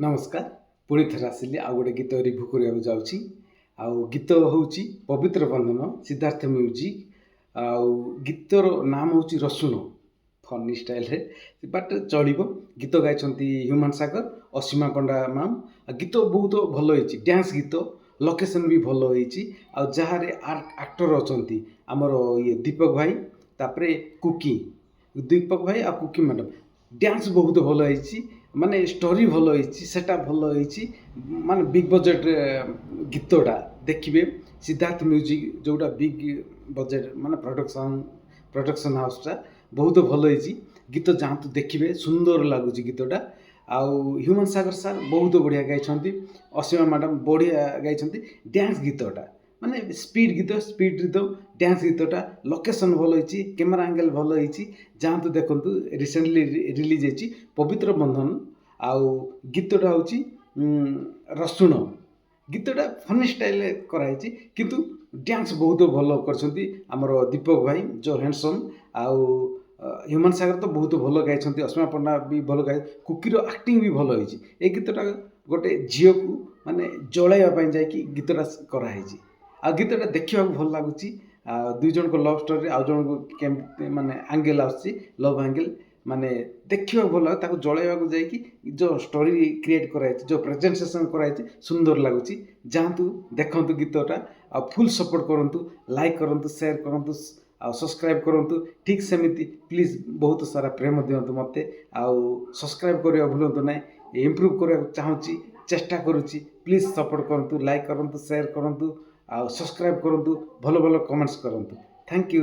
नमस्कार पुणी थे आसिली आउ गोटे गीत रिव्यू करने जाऊँगी आउ गीत हूँ पवित्र बंधन सिद्धार्थ म्यूजिक आउ गीतर नाम हूँ रसुण फनी स्टाइल रे बट चलो गीत गाई ह्यूमान सागर असीमा पंडा मैम गीत बहुत भल होती डांस गीत लोकेशन भी भल होती आहारे आक्टर अच्छा आमर ये दीपक भाई तापरे कुकी दीपक भाई आ कुकी मैडम डांस बहुत भल होती माने स्टोरी भल होता भल होती माने बिग बजेट गीतटा देखिए सिद्धार्थ म्यूजिक जोटा बिग बजेट माने प्रोडक्शन हाउसटा बहुत भल होती गीत जातु देखिए सुंदर लगुच गीतटा आउ ह्यूमान सागर सार बहुत बढ़िया गाई असीमा मैडम बढ़िया गाई डांस गीतटा माने स्पीड रिदम डांस गीतटा लोकेशन भल होती कैमेरा एंगल भल होती जातु देखु रिसेंटली रिलीज होती पवित्र बंधन आउ गीतटा हूँ रसुण गीतटा फनी स्टाइल कराई किंतु डांस बहुत भल कर दीपक भाई जो हैंडसम आउ ह्यूमान सागर तो बहुत भल गाई असीमा पंडा भी भल गाई कुकीर एक्टिंग भी भल होती ए गीतटा गोटे झील को माने जलैवाई जा गीतटा कराई आ गीतटा देखा भल लगुच दुई जन को लव स्टोरी आउ जन को केमती माने एंगल आसची लव एंगल माने देखा भल लगे जलैवा जाकि जो स्टोरी क्रिएट कराई जो प्रेजेंटेशन कराई सुंदर लगुच जातु देखु गीतटा आ फुल सपोर्ट करूँ लाइक करूँ शेयर करूँ आ सब्सक्राइब करूँ ठीक सेमती प्लीज बहुत सारा प्रेम दिंतु मत आउ सब्सक्राइब करने भूलु ना इम्प्रूव करने चाहूँगी चेष्टा करुँची प्लीज सपोर्ट करूँ लाइक करूँ शेयर करूँ आ सब्सक्राइब करूँ भल भल कमेंट्स करूँ थैंक यू।